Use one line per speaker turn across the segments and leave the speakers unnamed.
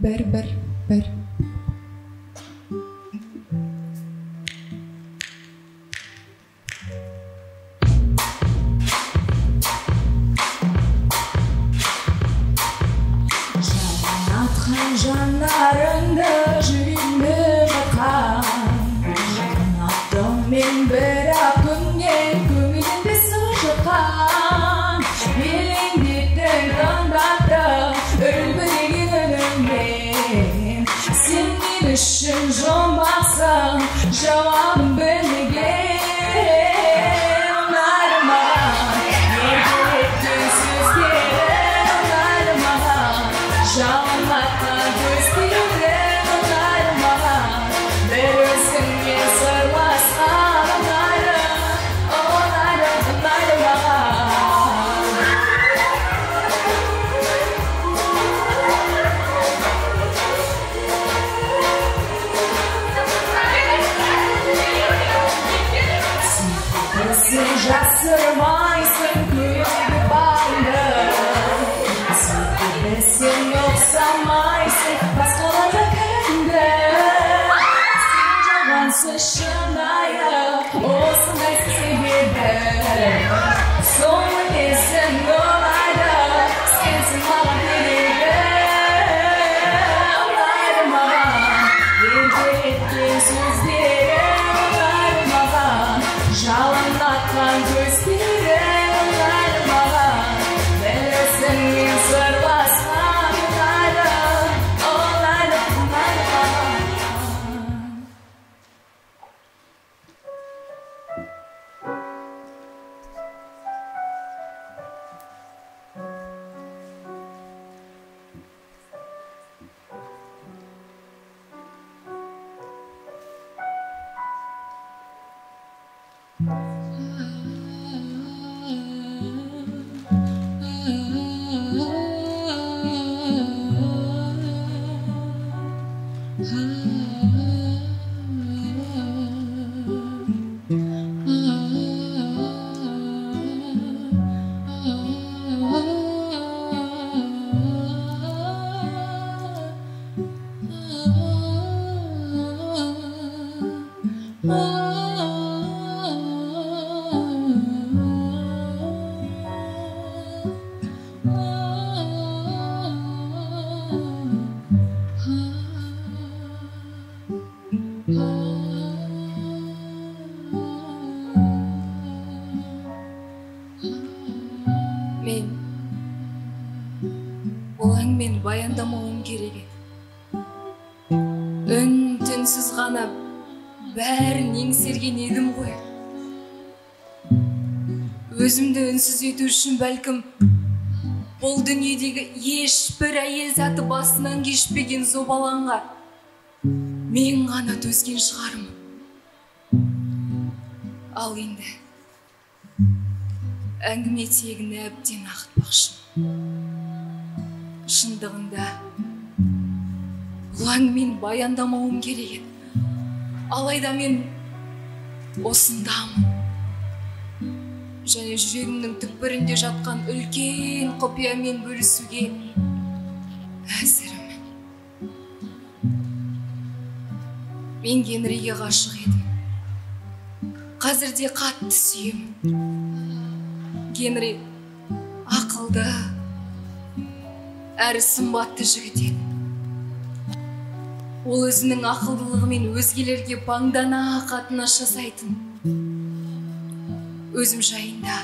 bir.
Atkan janlarında yüreğime bakan Anlattım ben bırakınca gönlümde sıcakan Bilindirden kandatta ölmeyin önümden Senin için can baksan cevabım belli Jasırmaysın kuyruğu bağlı Sen yoksanmaysın başkaları kendi Sen cavansız şanaya olsun da sevgide Son esin dolayda sensin bana birlikte Onlarıma gece etkin sözleri Onlarıma Jalanlatkan gözleri onlarıma Verirsin bir sırlasam onlarıma
Мен бұл әңгімені баяндамауым керек еді. Үн-түнсіз ғана бәрін еңсерген едім ғой. Өзімді үнсіз ету үшін бәлкім бұл дүниедегі ешбір әйел заты басынан кешпеген зобалаңға мен ғана төзген шығармын. Ал енді әңгіме тегін әбден ағытпақшымын. Шындығында бұл әңгімені баяндамауым керек еді. Алайда мен осындамын. Және жүрегімнің түкпірінде жатқан үлкен құпиямен бөлісуге әзірмін. Мен Генриге ғашық едім. Қазір де қатты сүйемін. Генри ақылды, әрі сымбатты жігіт еді. Ол өзінің ақылдылығымен өзгелерге паңдана қатынас жасайтын. Өзім жайында,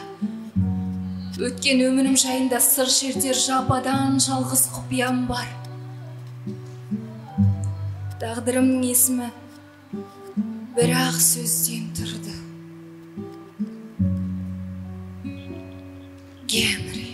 өткен өмірім жайында сыр шертер жападан жалғыз құпиям бар. Тағдырымның есімі бір-ақ сөзден тұрды. Генри.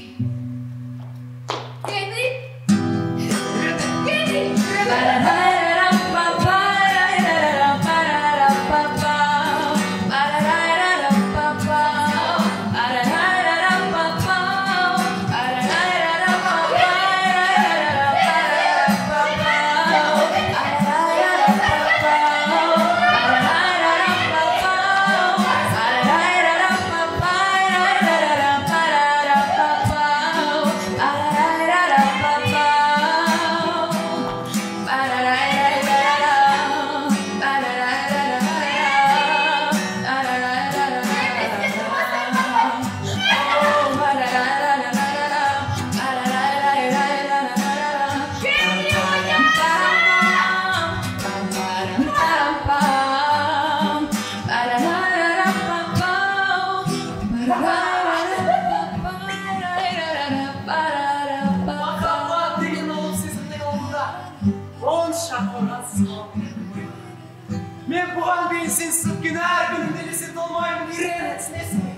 Ирена, түсінесің бе?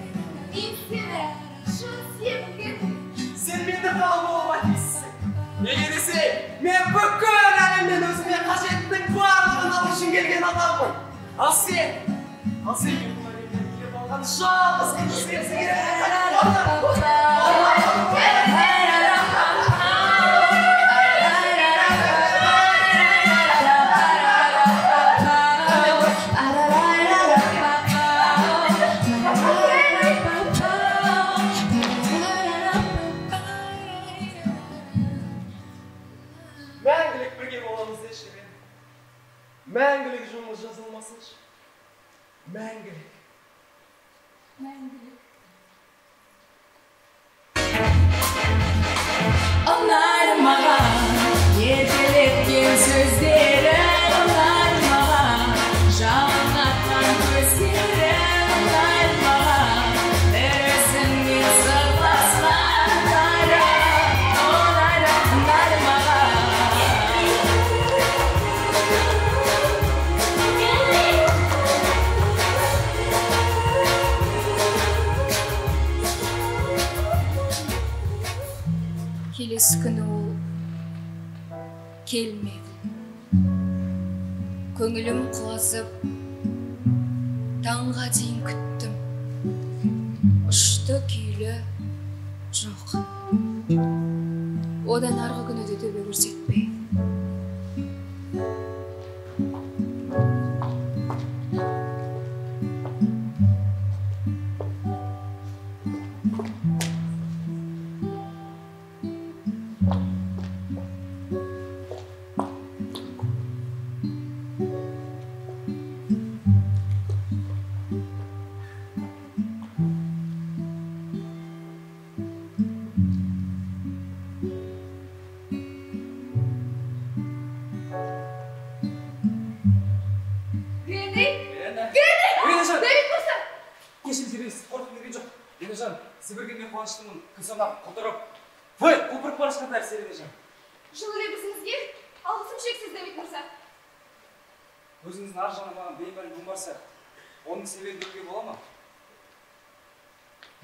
Мен сені шын sevгім.
Сен менде қалып болуға тиіссің. Неге десе, мен бүкіл әлемнен өзіме қажеттінің барлығын алу үшін келген адаммын. Ал сен бұл әлемнен келіп алған жалғыз қыз сенсің, Ирена. Мәңгілік бірге боламыз деші мен. Мәңгілік жолымыз жазылмасыншы. Мәңгілік.
Onlar mаған еркелеткен сөздері, onlar маған жалын атқан көздері, onlar маған бір өзіңмен сырласқан onlar маған.
Келесі күні ол келмеді. Көңілім құлазып, таңға дейін күттім. Ұшты күйлі жоқ. Одан арғы күні де төбе көрсетпей.
Сібіргенде қуаныштымын, күн санап құлдырып. Фой, көпіріп бара жатқандар Иренежан.
Жылы лебізіңізге алғысым шексіз, Давид Мырза.
Өзіңіздің ар жағынан маған беймәлім барса, оның себебін білуге бола ма?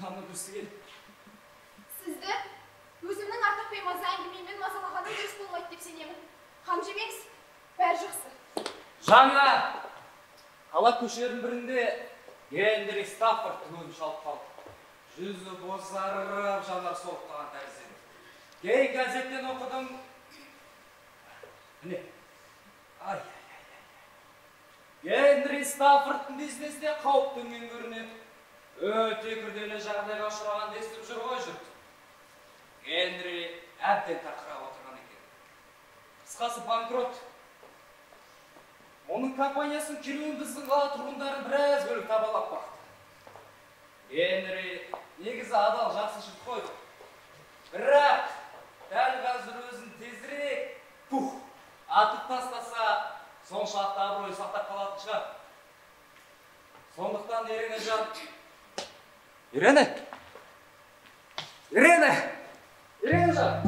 Танып өстіге.
Сізді өзімнің артық пен маза әңгімемен мазалағаным дұрыс болмайды деп сенемін. Қам жемеңіз, бәрі жақсы.
Жаңа қала көшелердің бірінде Генри Стаффорд түгелін шалып қалды. Жүзі бозарып, жанар соғып қалған тәріздеді. Кей газеттен оқыдым. Міне. Генри Стаффордтың бизнесте қауіп төнген көрінеді. Өте күрделі жағдайға ұшыраған естіп жүр ғой жұрт. Генри әбден тақырап отырған екен. Қысқасы банкрот. Оның компаниясын келуін біздің қала тұрғындарын біраз бөліп табалап бақты. Генри негізі адал жақсы жұрт қой. Бірақ дәл қазір өзін тезірек атып тастаса, соншалықты абыройы сақтап қалатын шығар. Сондықтан Иренежан. Иренежан!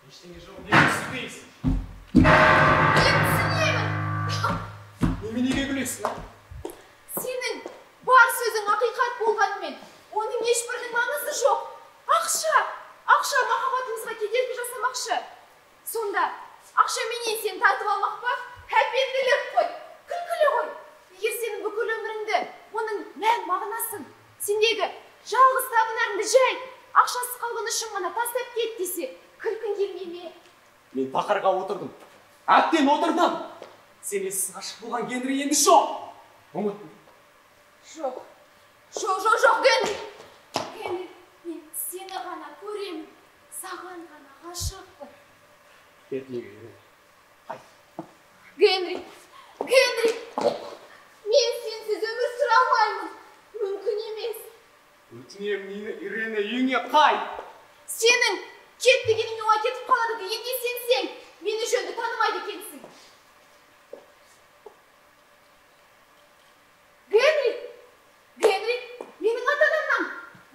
Ештеңе жоқ, неге түсінбейсің?
Мен түсінемін.
Неменеге күлесің?
Сенің бар сөзің ақиқат болғанымен, оның ешбірінің маңызы жоқ. Ақша, ақша махаббатымызға кедергі жасамақшы. Сонда ақша менен сен тартып алмақ па? Әпенділік қой, күлкілі ғой. Егер сенің бүкіл өміріңді, оның мән мағынасын, сендегі жалғыз табынарыңды жай, ақшасы қалған үшін ғана тастап кет десе, күлкін келмей ме?
Мен тақырға отырдым. Әттен отырдым. Сен ессіз ғашық болған Генри енді жоқ. Ұмыттым.
Жоқ, Генри. Генри, мен сені ғана көремін, саған ғана ғашықпын.
Кетмеге.
Генри, мен сенсіз өмір сүре алмаймын. Мүмкін емес.
Өтінем мені Ирена үйіңе қай.
Сенің кет дегеніңе оңай кетіп қалады. Егер сенсең, мені жөнді танымайды екенсің. Генри, менің ата-анамнан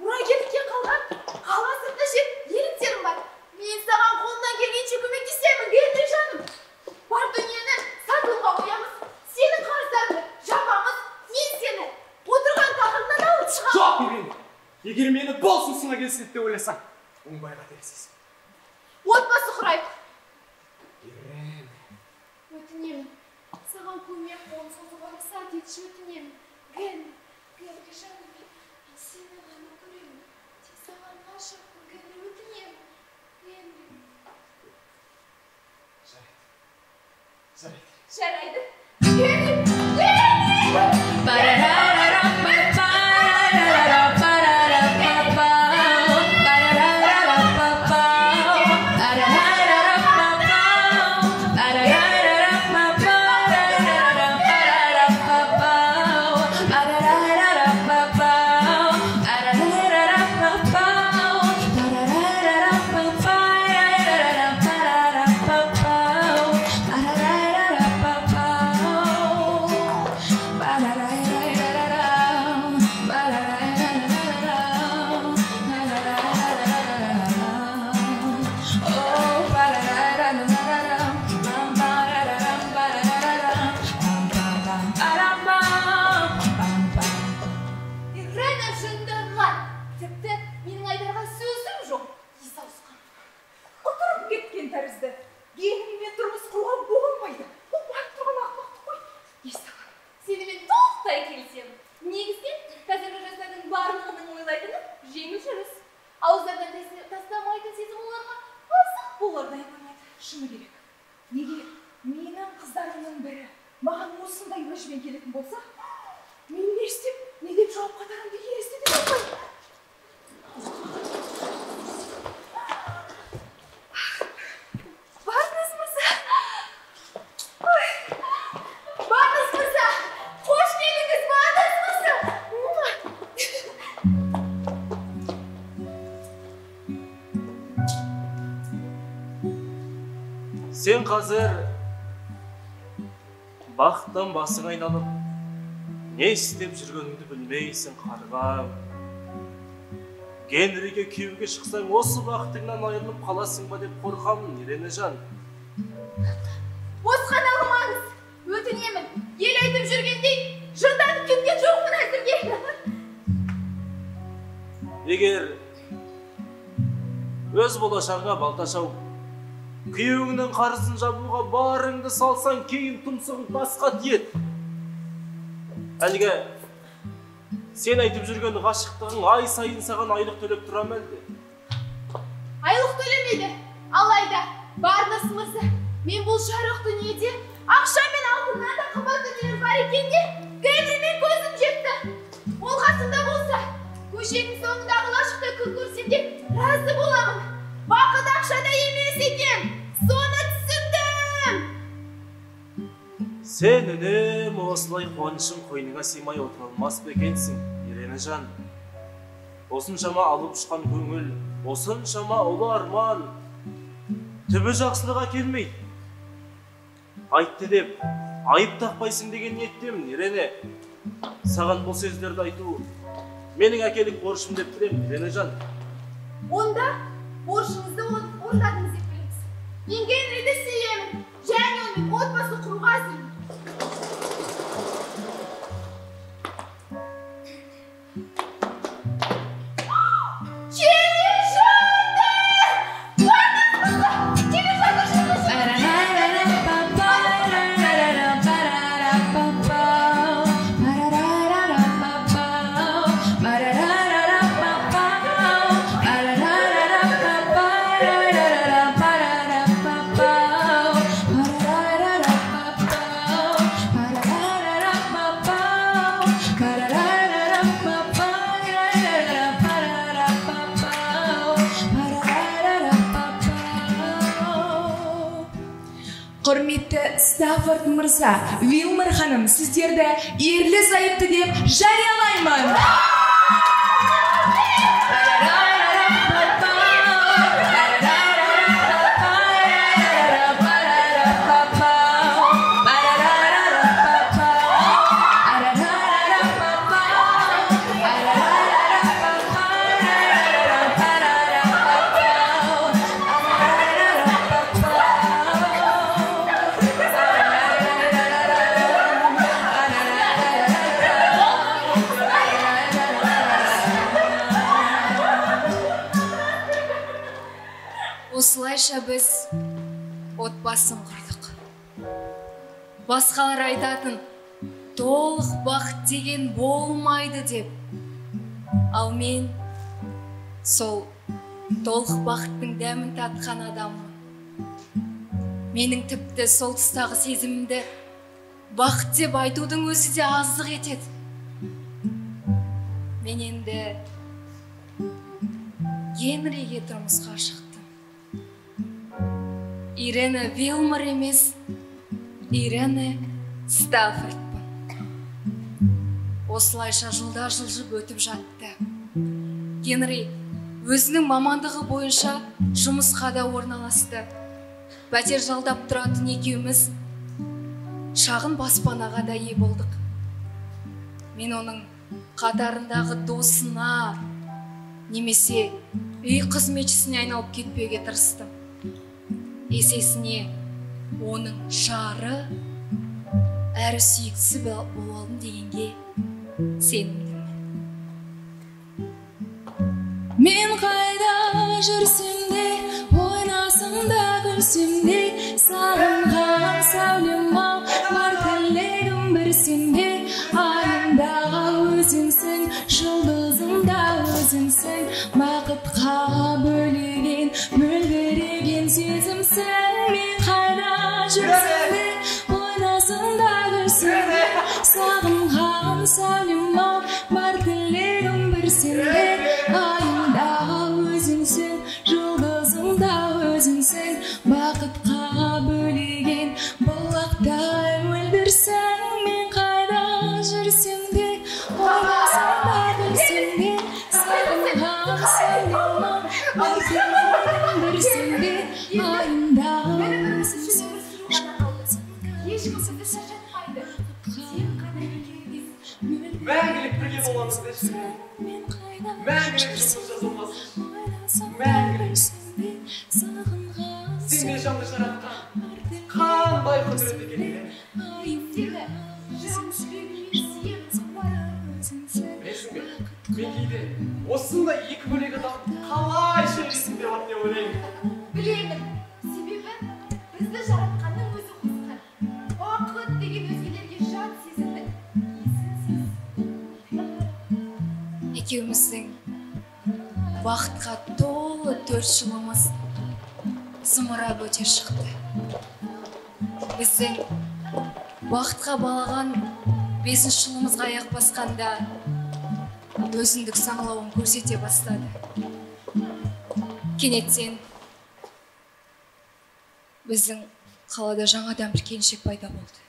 мұрагерлікке қалған қала сыртында жер еріктерім бар. Мен саған қолымнан келгенше көмектесемін, Генри жаным. Бар дүниені сатылға қоямыз, сенің қарыздарыңды жабамыз, мен сені отырған тақырынан алып шығамын.
Жоқ, Ирена. Егер мені бұл сусыңа келседі деп ойласаң, оңбай қателесесің.
Отбасы құрайық.
Ирена.
Өтінемін, саған көмек қолын созуға рұқсат етші, өтінемін. Генри жаным, мен сені ғана көремін. Тек саған ғашықпын, Генри, өтінемін. Генри. Жарайды. Генри!
Сен қазір бақыттан басың айналып, не істеп жүргеніңді білмейсің, қарғам. Генриге күйеуге шықсаң, осы бақытыңнан айырылып қаласың ба деп қорқамын, Ирена жан.
Босқан алмаңыз, өтінемін. Ел айтып жүргендей, жырданып кеткен жоқпын әзірге.
Егер өз болашағыңа балта шауып, күйеуіңнің қарызын жабуға барыңды салсаң, кейін тұмсығың тасқа тиеді. Әлгі сен айтып жүрген ғашықтығың ай сайын саған айлық төлеп тұра ма әлде?
Айлық төлемейді. Алайда, Барнес мырза, мен бұл жарық дүниеде ақша мен алтыннан да қымбат дүниелер бар екенде, Генримен көзім жетті. Ол қасымда болса, көшенің соңындағы лашықта күн көрсем де разы боламын. Бақыт ақшада емес екен, соны түсіндім.
Сен үнемі осылай қуанышың қойныңа сыймай отыра алмас па екенсің, Ирена жан. Осыншама алып ұшқан көңіл, осыншама ұлы арман, түбі жақсылыға келмейді. Айтты деп, айып тақпайсың деген ниеттемін, Ирена. Саған бұл сөздерді айту менің әкелік борышым деп білемін, Ирена жан.
Онда борышыңызды орындадыңыз деп білеміз. Мен Генриді сүйемін, және онымен отбасы құруға әзірмін. Келе жатыр!
Құрметті Стаффорд мырза, Вилмор ханым, сіздерді ерлі зайыпты деп жариялаймын.
Осылайша біз отбасын құрдық. Басқалар айтатын толық бақыт деген болмайды деп. Ал мен сол толық бақыттың дәмін татқан адаммын. Менің тіпті сол тұстағы сезімімді бақыт деп айтудың өзі де аздық етеді. Мен енді Генриге тұрмысқа шықтым. Ирена Вилмор емес, Ирена Стаффордпын. Осылайша жылдар жылжып өтіп жатты. Генри өзінің мамандығы бойынша жұмысқа да орналасты. Пәтер жалдап тұратын екеуміз шағын баспанаға да ие болдық. Мен оның қатарындағы досына немесе үй қызметшісіне айналып кетпеуге тырыстым. Есесіне оның жары әрі сүйіктісі болалым дегенге сенімдімін.
Мен қайда жүрсем де, ойнасам да күлсем де, сағынған сәулем-ау, бар тілегім бір сенде. Айымдағы өзіңсің, жұлдызымда өзіңсің, бақытқа бөлеген, мөлдіреген сезімсің. Мен қайда жүрсем де, ойнасам да күлсем де, сағынған сәулем-ау, бар тілегім бір сенде. Айымдағы өзіңсің, жұлдызымда өзіңсің, бақытқа бөлеген, бұлақтай мөлдірсің. Мен қайда жүрсем де, ойнасам да күлсем де, сағынған сәулем-ау, бар тілегім бір сенде. Айымдағы өзіңсің,
Ешкім сізді шаршатпайды. Сен қана мәңгілік бірге боламыз деші. Мәңгілік жұмыс жазылмасын. Мәңгілік. Сен мен жанды жаратқан қандай құдірет екеніңді. Білесің бе, мен кейде осындай екі бөлек адам қалай шөлесің деп ат деп ойлаймын.
Білемін, себебі бізді жаратқанның өзі қосқан. Бақыт деген өзгелерге жат сезімді.
Екеуміздің бақытқа толы 4 жылымыз зымырап өте шықты. Біздің бақытқа балаған 5 жылымызға аяқ басқанда өзіндік саңлауын көрсете бастады. Кенеттен біздің қалада жаңадан бір келіншек пайда болды.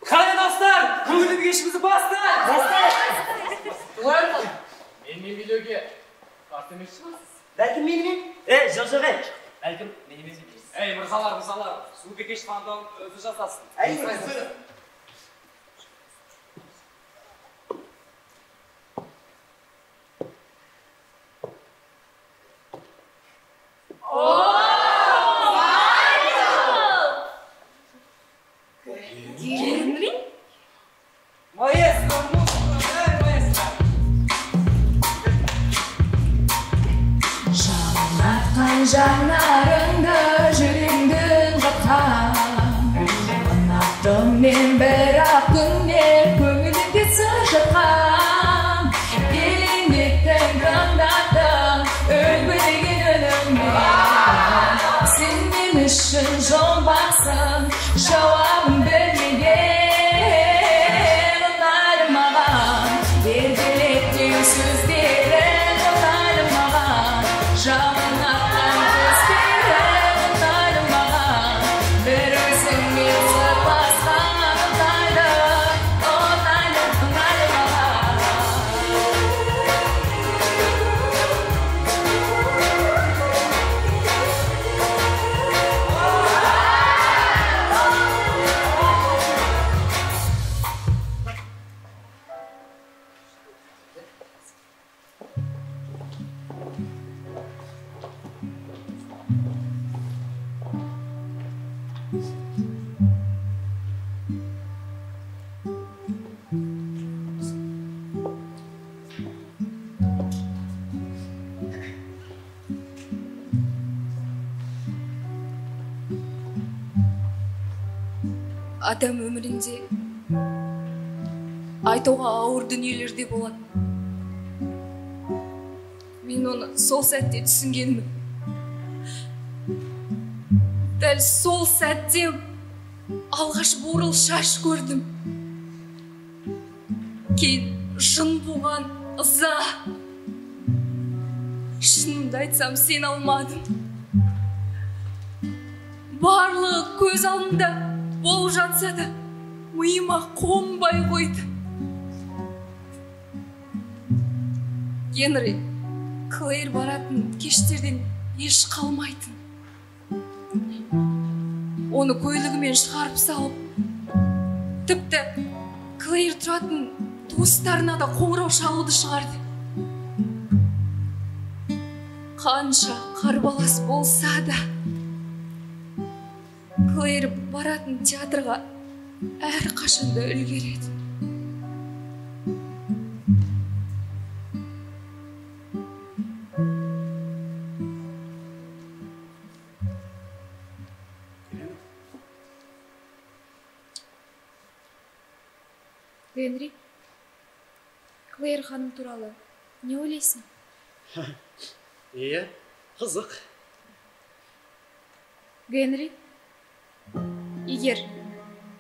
Қане достар, көңілді кешімізді бастайық!
Мен билеуге қарсы емес шығарсыз.
Бәлкім менімен? Жоқ, бәлкім менімен білесіз.
Мырзалар, су бекеш фандауын өзі жазасын.
Генри?
Маэстро, маэстро.
Жанатқан жанарыңды жүрегіңді қаққан ұнаттым мен бірақ күннен көңіліңде сыр жатқан елеңдеттің тыңдаттың өлбіреген үніңмен сен мен үшін жұмбақсың жауабын білмеген ұнайды маған еркелеткен сөздерің ұнайды маған жалын атқан көздерің ұнайды маған бір өзіңмен сырласқан ұнайды маған
Адам өмірінде айтуға ауыр дүниелер де болады. Мен оны сол сәтте түсінгенмін. Дәл сол сәтте алғаш бурыл шаш көрдім. Кейін жын буған ыза. Шынымды айтсам сен алмадым. Барлығы көз алдымда болып жатса да, миыма қонбай қойды. Генри, Клэйр баратын кештерден еш қалмайтын. Оны көйлегімен шығарып салып, тіпті Клэйр тұратын туыстарына да қоңырау шалуды шығарды. Қанша қарбалас болса да, Клэйр баратын театрға әр қашанда үлгереді.
Генри, Клэйр ханым туралы не ойлайсың?
Иә, қызық.
Генри, егер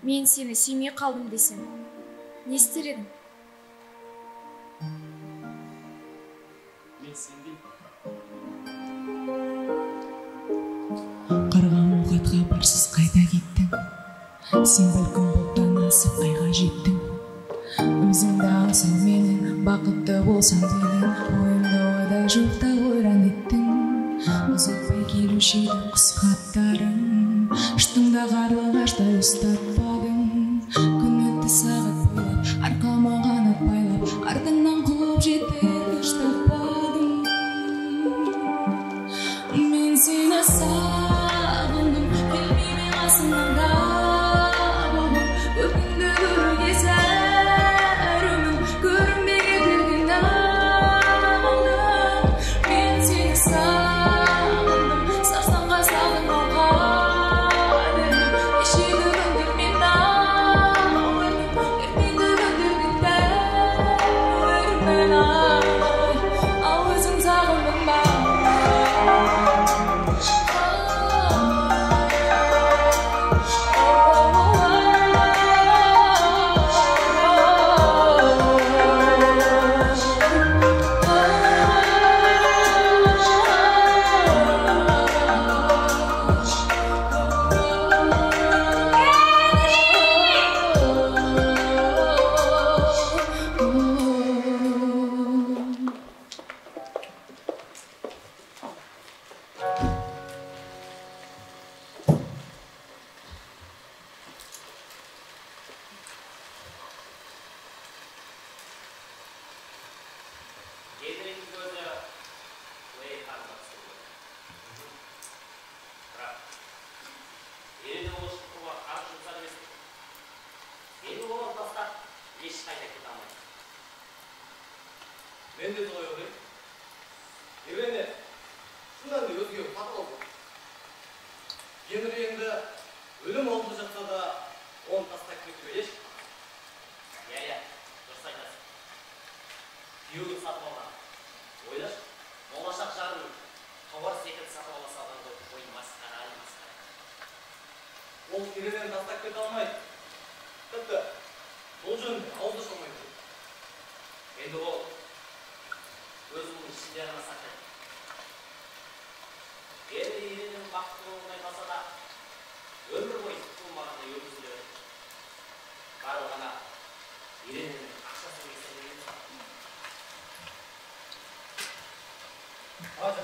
мен сені сүймей қалдым десем, не істер едің?
Мен сенбеймін.
Қырған мұхитқа барсыз қайда кеттің? Сен бәлкім бұлттан асып айға жеттің. Өзіңді алсаң менің бақытты болсам деген ойымды ойда жоқта ойран еттің. Ұзатпай келуші еді құс хаттарың, ұштыңда қарлығаштай ұстатпадың. Күн өтті сағат бойлап, арқама қанат байлап, артыңнан қуып жетіп еш таппадым. Мен сені сағындым, білмеймін қасымда болдым. Өкінді көруге зәрімін, көрінбеген ерген намылдым. Мен сені сағындым, сарсаңға салдым алға дедім. Неше күндер мен
ол кереден тастап кете алмайды. Тіпті бұл жөнінде ауыз да салмайды. Енді ол өз ұлын ішінде ғана сақтайды. Енді еренің бақытты болмай қалса да, өмір бойы болмағанда өмір сүре береді. Барлығына еренің ақшасы есебінен Hadi.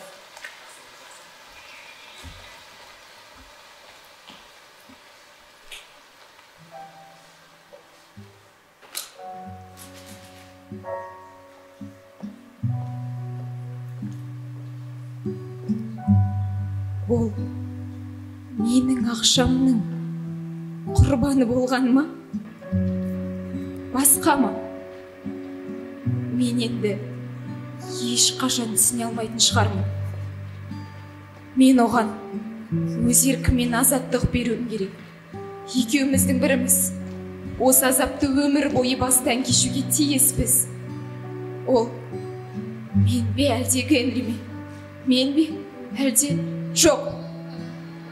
Ол менің ақшамның құрбаны болған ма? Басқа ма? Мен енді ешқашан түсіне алмайтын шығармын. Мен оған өз еркіммен азаттық беруім керек. Екеуміздің біріміз осы азапты өмір бойы бастан кешуге тиіспіз. Ол мен бе әлде Генри ме? Мен бе әлде жоқ?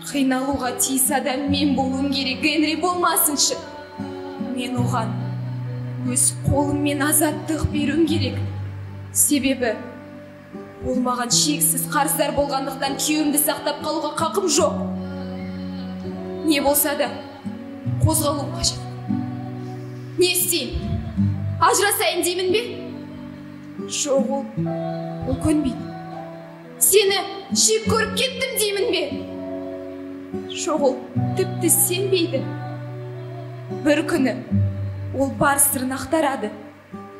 Қиналуға тиіс адам мен болуым керек, Генри болмасыншы. Мен оған өз қолыммен азаттық беруім керек. Себебі ол маған шексіз қарыздар болғандықтан күйеуімді сақтап қалуға қақым жоқ. Не болса да қозғалуым қажет. Не істейін? Ажырасайын деймін бе? Жоқ, ол көнбейді. Сені жек көріп кеттім деймін бе? Жоқ, ол тіпті сенбейді. Бір күні ол бар сырын ақтарады.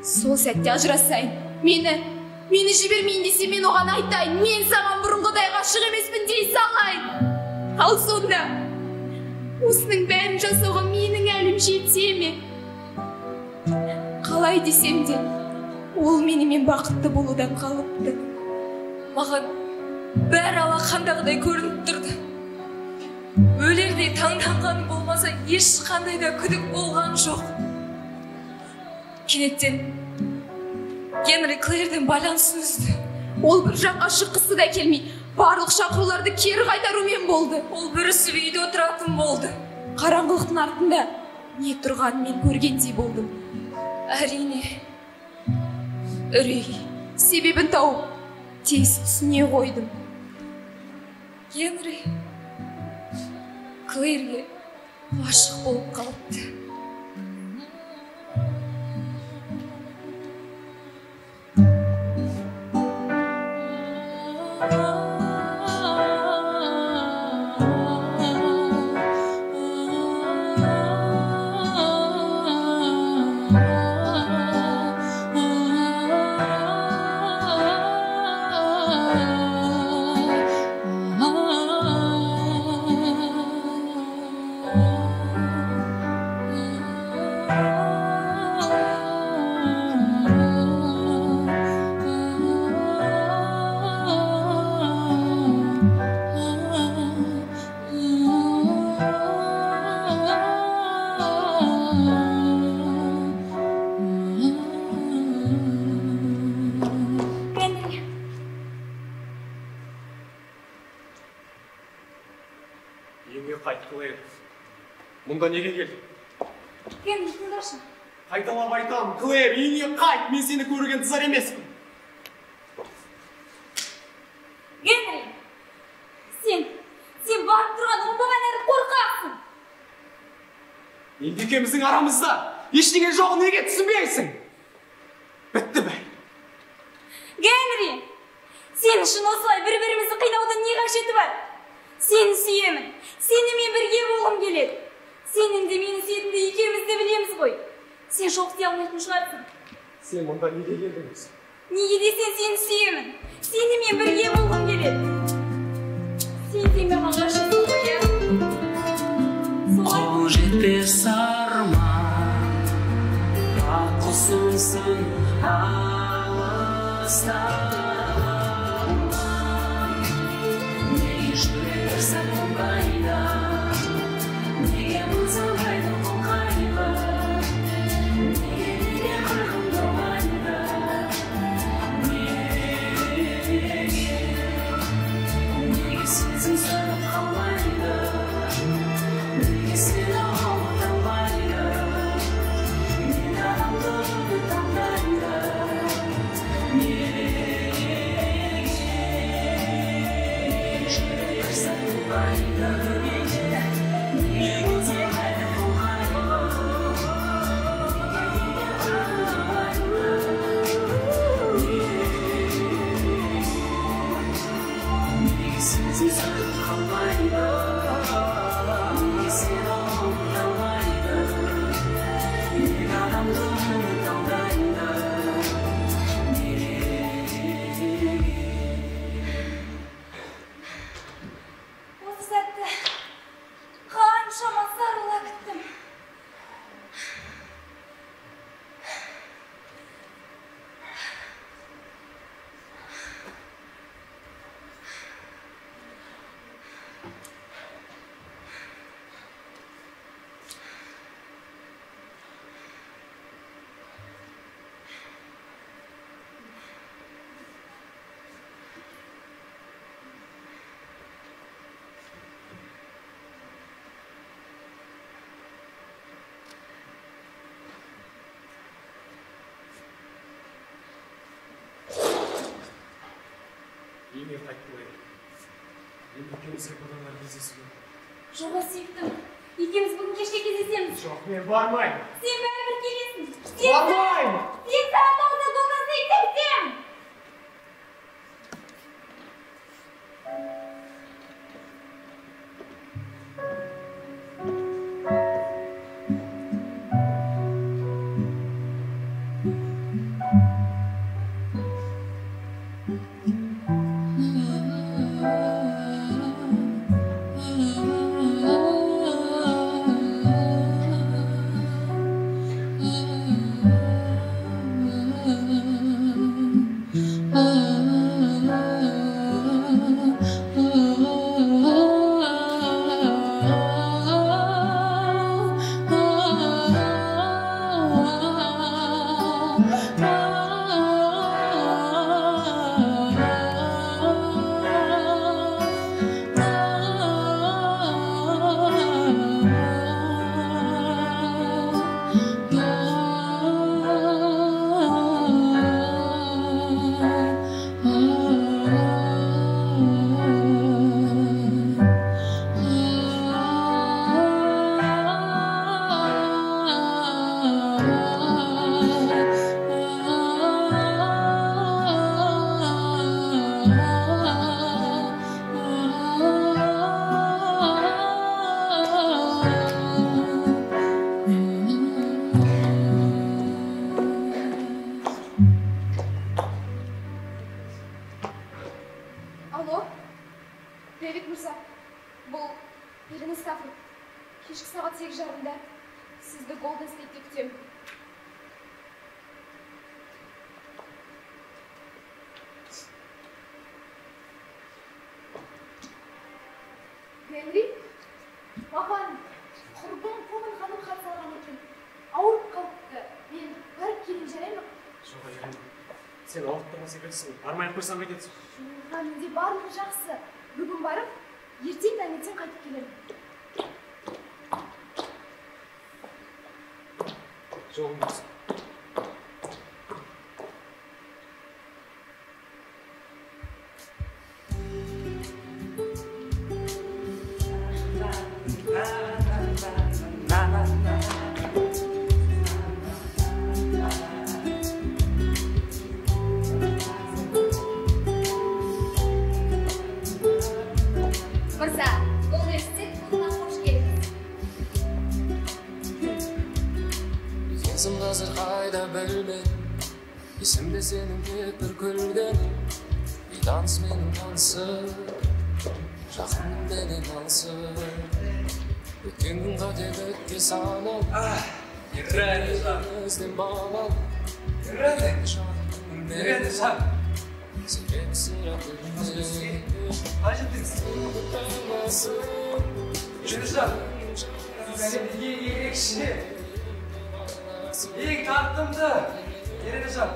Сол сәтте ажырасайын. Мені жібермейін десе, мен оған айтайын. Мен саған бұрынғыдай ғашық емеспін дей салайын. Ал сонда осының бәрін жасауға менің әлім жете ме? Қалай десем де, ол менімен бақытты болудан қалыпты. Маған бәрі алақандағыдай көрініп тұрды. Өлердей таңданған болмаса, ешқандай да күдік болған жоқ. Кенеттен Генри Клэрден байланысын үзді. Ол бір жаққа шыққысы да келмей, барлық шақыруларды кері қайтарумен болды. Ол бүрісіп үйде отыратын болды. Қараңғылықтың артында не тұрғанын мен көргендей болдым. Әрине, үрей себебін тауып, тез түсіне қойдым. Генри Клэрге ғашық болып қалыпты.
Мұнда неге келдің?
Генри, тыңдашы.
Қайталап айтамын, Клэр, үйіне қайт, мен сені көрген тызар емеспін.
Генри, сен барып тұрған оңбаған әрі қорқақсың.
Енді екеуміздің арамызда ештеңе жоқ, неге түсінбейсің? Бітті бәрі.
Генри, сен үшін осылай бір-бірімізді қинаудан не қажеті бар? Сені сүйемін, сенімен бірге болғым келеді. Сенің де мені сүйетінді екеуміз де білеміз ғой. Сен жоқ дей алмайтын шығарсың.
Сен мұнда неге келдің?
Неге десең сені сүйемін. Сенімен бірге болғым келеді. Сен де маған ғашықсың ғой, иә?
Қол жетпес арман, аққұсымсың алыста. Неге жүрек сағынбайды? Неге мызалайды бұл қайғы? Неге қырғын толмайды? Неге сезім сырып қалмайды? Неге
үйіме қайтып қояйын. Енді екеуміз одан ары кездесуге.
Жоға сүйіктім. Екеуміз бүгін кешке кездесеміз.
Жоқ, мен бармаймын.
Сен бәрібір келесің.
Бармаймын!
Сен саған аузына болғанса итемсем. Алло, Дэвид Мырза, бұл Ирина Стаффорд. Кешкі сағат 8:30-да сізді Голден Стейтте күтемін. Генри, маған құрбым Пумен ханым хат салған екен. Ауырып қалыпты. Мен барып келейін, жарай ма?
Жоқ, Ирина. Сен ауырттырған секілдісің. Бармай қойсаң қайтесің.
Жоға, менде барлығы жақсы. Бүгін барып, ертең таңертең қайтып келемін.
Жолың болсын.
Мырза, Голден Стейт клубына қош келдіңіз.
Есім қазір қайда білмедім, есімде сенің тек бір күлгенің. Таныс менің танысым, жақыным менен алысым. Өткен күн қателікке санал, ертеңімізден балал.
Ирина, жан.
Себебі сірә білмедім.
Жан, сен ең ерекше, ең тартымды. Ирина жан,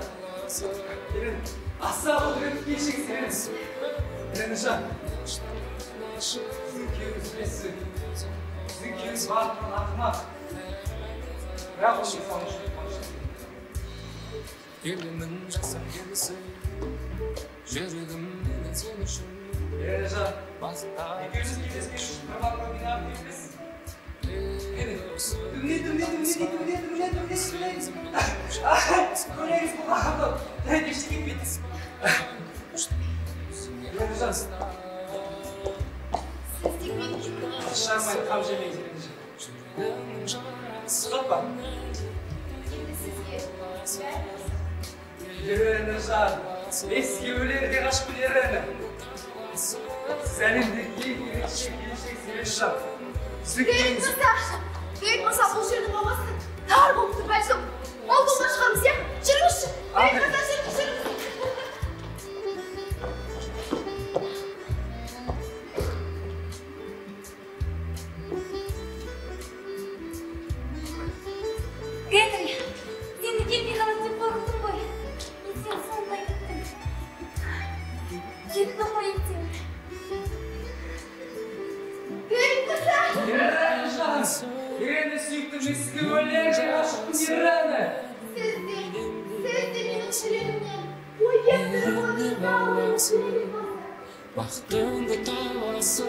аса құдіретті кешексің. Ирина жан, сіздің күйеуіңіз білесіз. Сіздің күйеуіңіз барлығын ақымақ. Бірақ ол мен саған
Елімнің жасап келсін, жүрегім менен сен үшін.
Ирина жан, екеуміз кездескен үшін бір балға ойнап келесіз. Көреңіз бұл ақылды. Және ештеңе етпейді. Ирина жан,
Сіз тек мен үшін.
шармайды қам жемейді, Ирина жан. Сұхат ба?
Енді сізге бәрі
Ирина жан, еске өлерде қашпын, Ирина. Сіз әлемдегі ең ерекше келешек Ирина жан.
Дэвид Мырза, бұл жердің ауасы тар болып тұр, бәлкім. Ол болма шығармыз, иә? Жүріңізші. Дэвид Мырза, жүріңіз. Генри, сені келмей қалады деп қорықтым ғой. Мен сені сондай күттім. Кеттің ғой ертең. Дэвид Мырза!
Ирина жан, Ирина сүйіктім, мен сізге өлерде қашпын, Ирина.
Сіз де менің жүрегімнен, ой, еттіріп отырды, ой, жүрегім болса.
бақытыңды табасың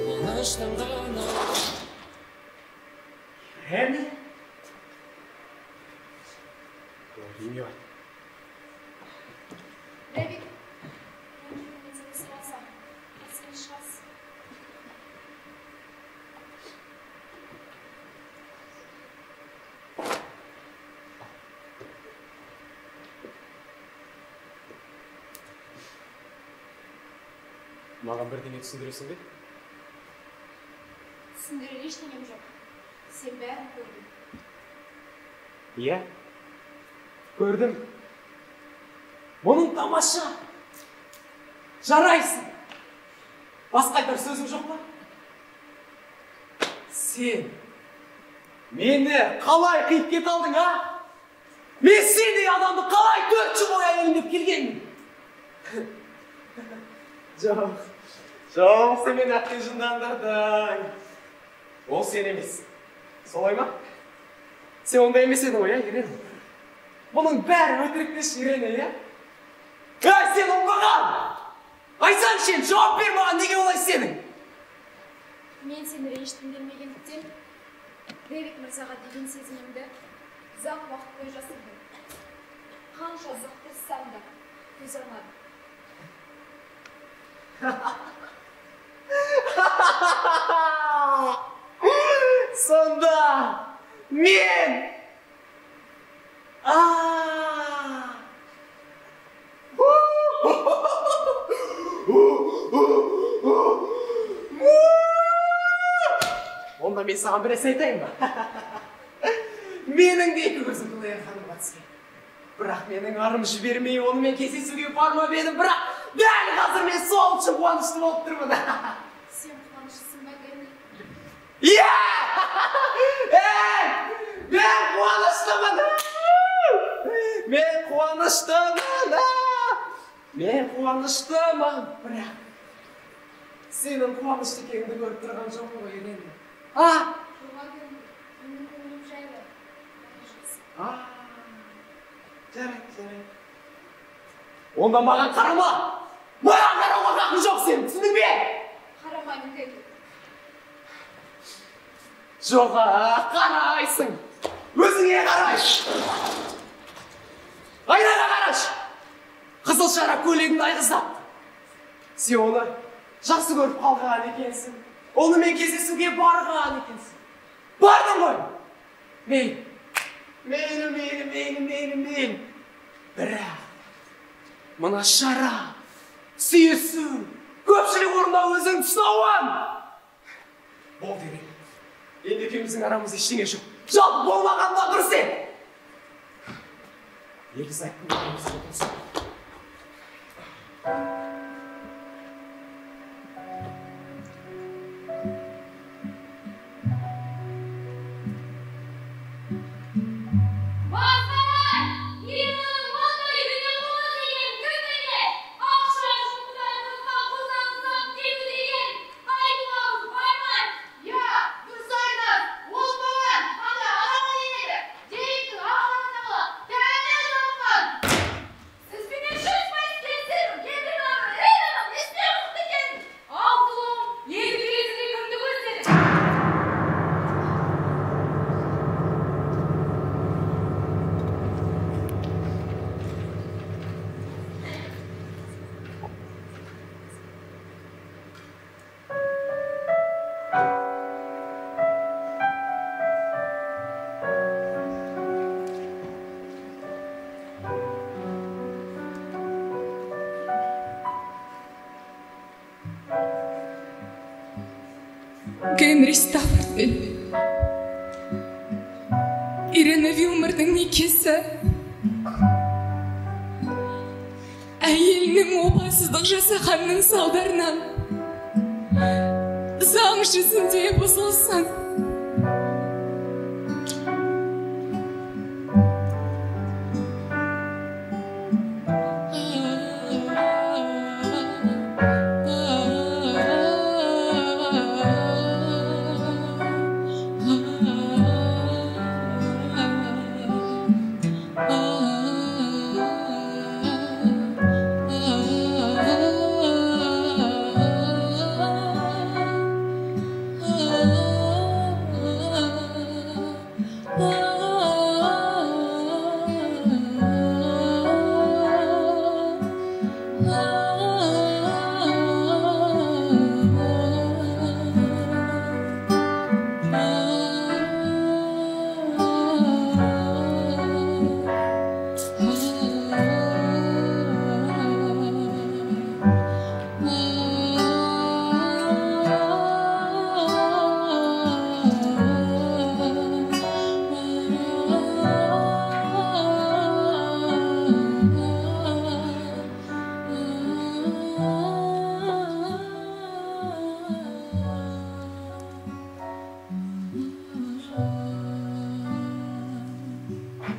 қуаныштан ғана.
Әне? Білмей ай.
Рәбик, мен сені сұрасам, сен шығасың.
Маған бірдеңе түсіндіресің бе?
Түсіндірер ештеңем жоқ. Сен бәрін көрдің.
Иә? Көрдім. Оның тамаша. Жарайсың. Басқа айтар сөзің жоқ па? Сен мені қалай қиып кет алдың, а? Мен сендей адамды қалай 4 жыл бойы әйелім деп келгенмін? Жоқ, сен мені әттен жындандырдың. Ол сен емес. Солай ма? Сен ондай емес едің ғой, Ирен? Бұның бәрі өтіріктеш, Ирен, иә? Ай, сен оңғаған! Айтсаң сен, жауап бер маған, неге олай сенің?
Мен сені ренжіткім келмегендіктен, Рәбик мырзаға деген сезімімді ұзақ уақыт бойы жасырдым. Қанша ұзақ тырыссам да төзе алмадым.
Сонда мен онда мен саған бір айтайын ба? Менің де екі көзім Дулия ханымға түскен. Бірақ менің арым жібермей онымен кездесуге бармап едім, бірақ дәл қазір мен сол үшін қуанышты болып тұрмын.
Сен қуаныштысың ба, Гэнни?
Иә! Мен қуаныштымын! Мен қуаныштымын! Бірақ сенің қуанышты екеніңді көріп тұрған жоқпын ғой, Ирен.
Тұрға Гэнни, менің көңілім жайлы.
Жарайды. Онда маған қарама! Маған қарауға хақың жоқ сен, түсіндің бе?
Қарамаймын, Гэнни.
Жоқ, қарайсың. Өзіңе қарай. Айнаға қараш. Қызыл шара көйлегіңді айғыздап. Сен оны жақсы көріп қалған екенсің. Онымен кездесуге барған екенсің. Бардың ғой. Мейлі. Бірақ мына шара, сүйісу, көпшілік орында өзің тұсауын. Бол деген. Енді екеуміздің арамыз ештеңе жоқ. Жалпы болмағанда дұрыс еді. Егіз айттың екеуміздің болсын.
Генри Стаффордпен Ирена Вилмердің некесі әйелінің опасыздық жасағанның салдарынан заң жүзінде бұзылсын.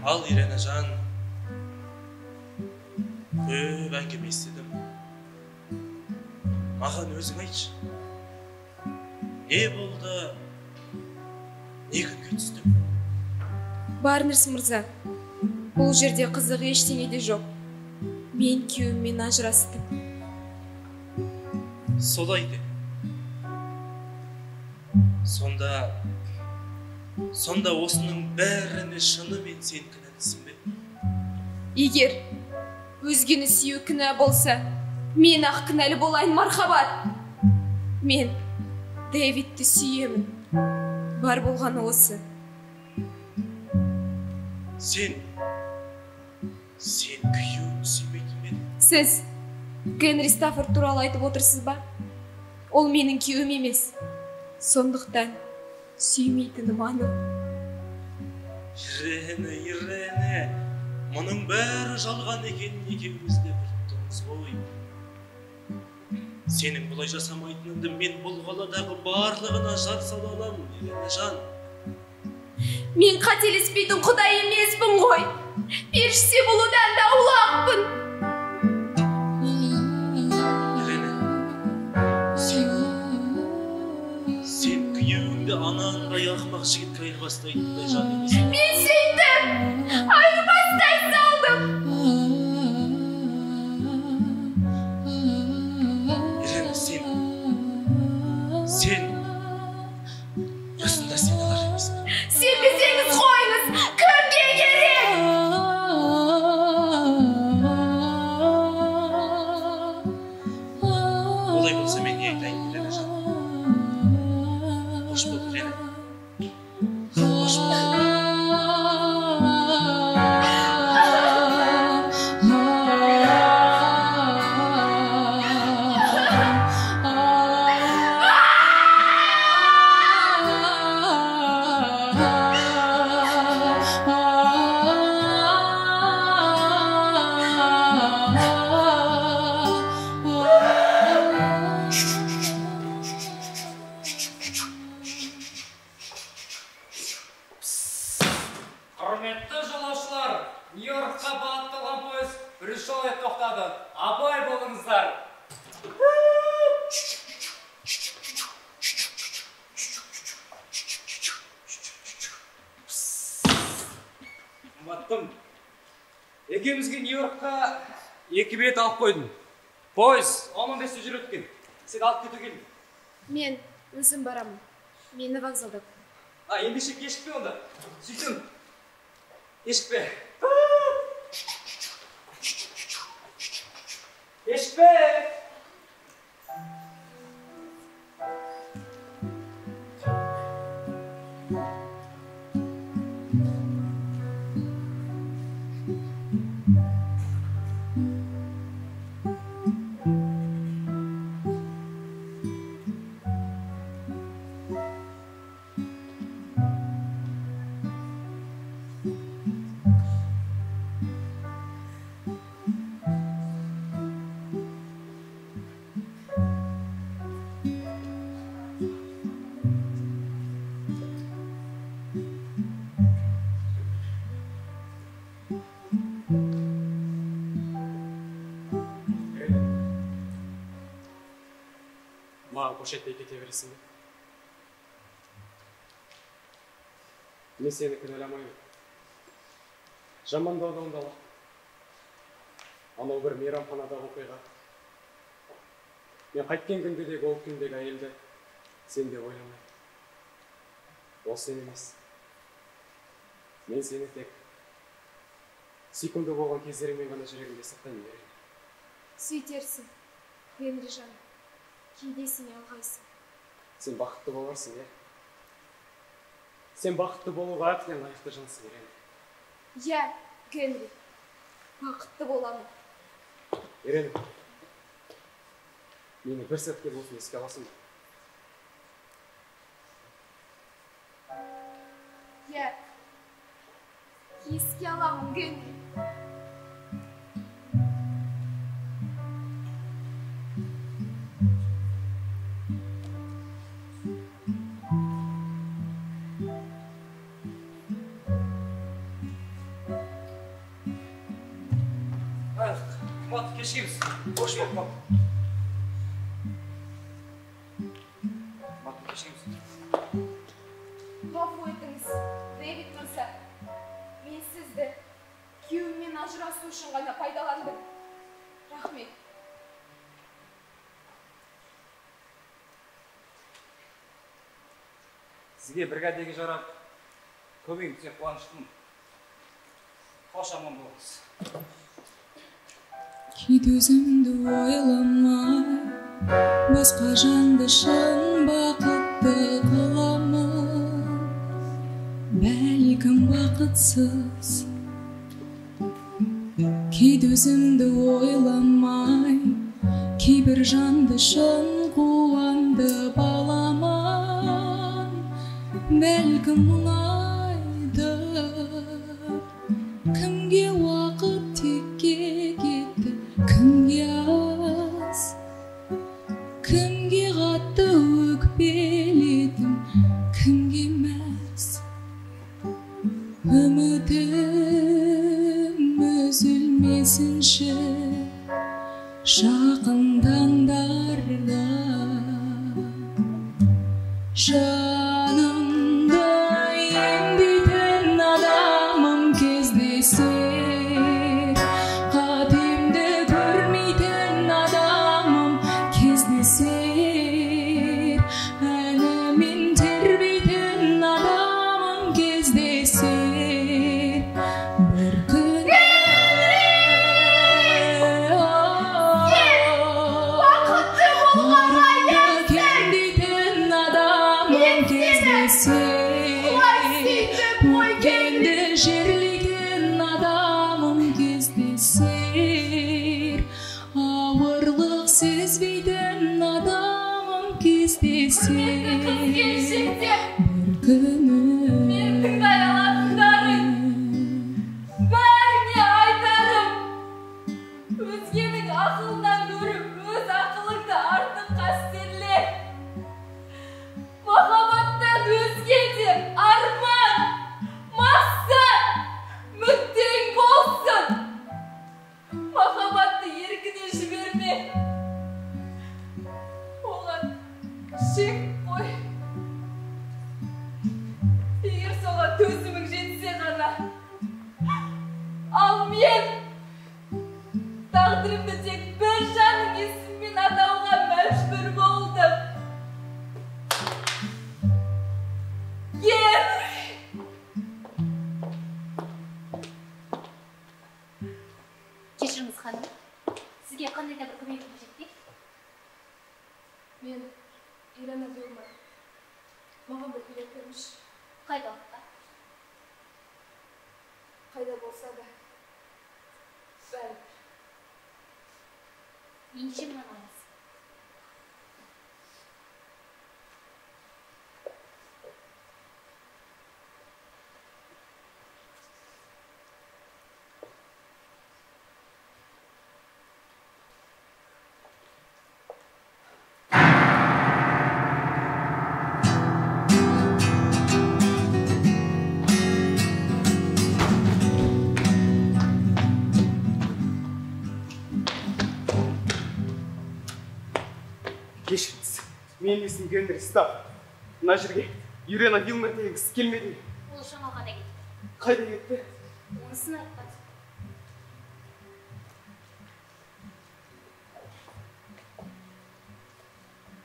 Ал Иренажан, көп әңгіме естідім. Маған өзің айтшы. Не болды? Не күнге түстім?
Барнерс мырза, бұл жерде қызық ештеңе де жоқ. Мен күйеуіммен ажырастым.
Солай де. Сонда осының бәріне шынымен сен кінәлісің бе?
Егер өзгені сүю кінә болса, мен ақ кінәлі болайын, мархабат. Мен Дэвидті сүйемін. Бар болғаны осы.
Сен күйеуін сүймейтін бе?
Сіз Генри Стаффорд туралы айтып отырсыз ба? Ол менің күйеуім емес. Сондықтан сүймейтінім анық.
Ирене, мұның бәрі жалған екенін екеуміз де біліп тұрмыз ғой. Сенің бұлай жасамайтыныңды мен бұл қаладағы барлығына жар сала аламын, Иренежан.
Мен қателеспейтін Құдай емеспін ғой. Періште болудан да аулақпын.
Сен күйеуіңді анаңдай ақымақ жігітке айырбастайтындай жан емес.
Мен сөйттім, айырбастай салдым.
Ирена, сен расында сен алар емеспін.
Сенбесеңіз қойыңыз, кімге керек?
Олай болса мен не айтайын, Иренежан? Қош бол, Ирена. Қош бол.
Құрметті жолаушылар, Нью-Йоркқа бағытталған пойыз Брюшоуға тоқтады. Абай болыңыздар. Қымбаттым, екеумізге Нью-Йоркқа 2 билет алып қойдым. Пойыз 15-те жүреді екен. Сен алып кету келдің.
Мен өзім барамын. Мені вокзалда күт.
Ендеше кешікпе онда. Сөйтсін. Кешікпе. Кешікпе. Маған көшеттей кете бересің бе? Мен сені кінәламаймын. Жамандаудан да ала. Анау бір мейрамханадағы оқиға. Мен қайткен күндегі ол күндегі әйелді сен де ойламай. Ол сен емес. Мен сені тек секунды болған кездеріңмен ғана жүрегімде сақтаймын беремін.
Сөйтерсің, Генри жан. Кейде сен алғайсың.
Сен бақытты боларсың, е? Сен бақытты болуға әбден лайықты жансың, Ирена.
Иә, Генри. Бақытты боламын.
Ирена, мені бір сәтке болсын еске аласың ба?
Иә. Еске аламын, Генри.
кешкенбіз. Қош бол, мап. Мап, кешкенбіз.
Ғафу етіңіз, Дэвид мырза. Мен сізді күйеуіммен ажырасу үшін ғана пайдаландым. Рахмет.
Сізге бригадеге жарап, көмегім тиіп қуаныштымын. Қош аман болыңыз.
Кит өзімді ойламай, басқа жанды шын бақытты қыламын. Бәлкім бақытсыз. Кит өзімді ойламай, кейбір жанды шын қуанды баламан. Бәлкім мұңайды, кімге уақыт текке кетті, кімге аз, кімге қатты өкпеледім, кімге мәз. Үмітім үзілмесінші жақын таңдарда. Жанымды емдейтін адамым кездесер, қатемді көрмейтін адамым кездесер, әлемін тербейтін адамым кездесер. Бір күні өткенді жерлейтін адамым кездесер, ауырлық сезбейтін адамым кездесер. Бір күні
Мен тыңдай алатындарың, бәріне айтарым. Өзгенің ақылынан гөрі өз ақылыңды артық қастерле. Махаббаттан өзге де арман, мақсат, мүддең болсын. Махаббатты еркіне жіберме. Оған шек қой. Егер соған төзімің жетсе ғана. Ал мен тағдырымды тек бір жанның есімімен атауға мәжбүр болдым.
Кешіріңіз ханым, сізге қандай да бір көмегім қажет пе?
Мен Ирана Гүлман. Маған бір билет беріңізші.
Қайда уақытта?
Қайда болса да. Бәрі.
Неше мыңнан аласыз?
Кешіріңіз, мен есім Генри Стафф. Мына жерге Ирена Вилмер деген кісі келмеді ме?
Ол шамалға да кетті.
Қайда кетті?
Онысын айтпады.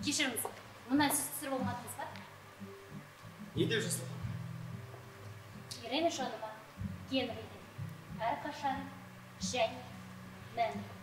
Кешіріңіз, мұнан сіз түсір болмадыңыз ба?
Не деп жасалған?
Ирена жаныма Генриден әрқашан және мәңгілік.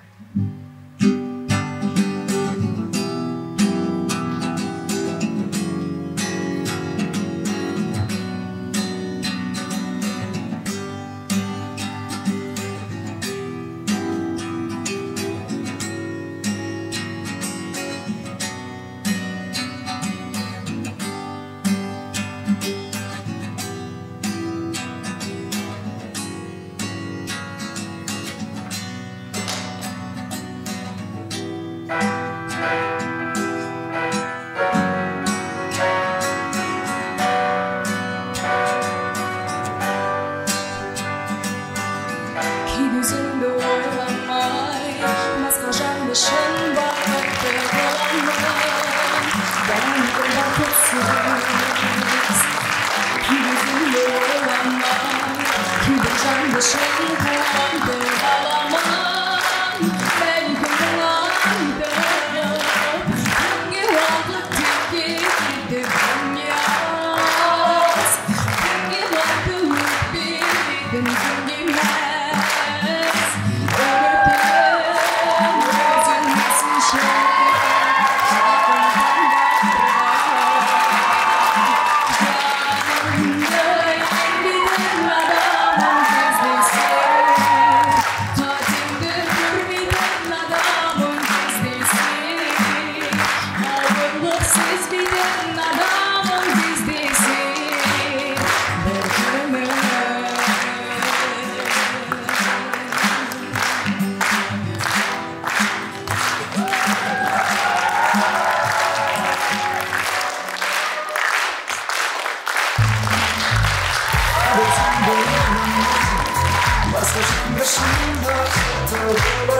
Başında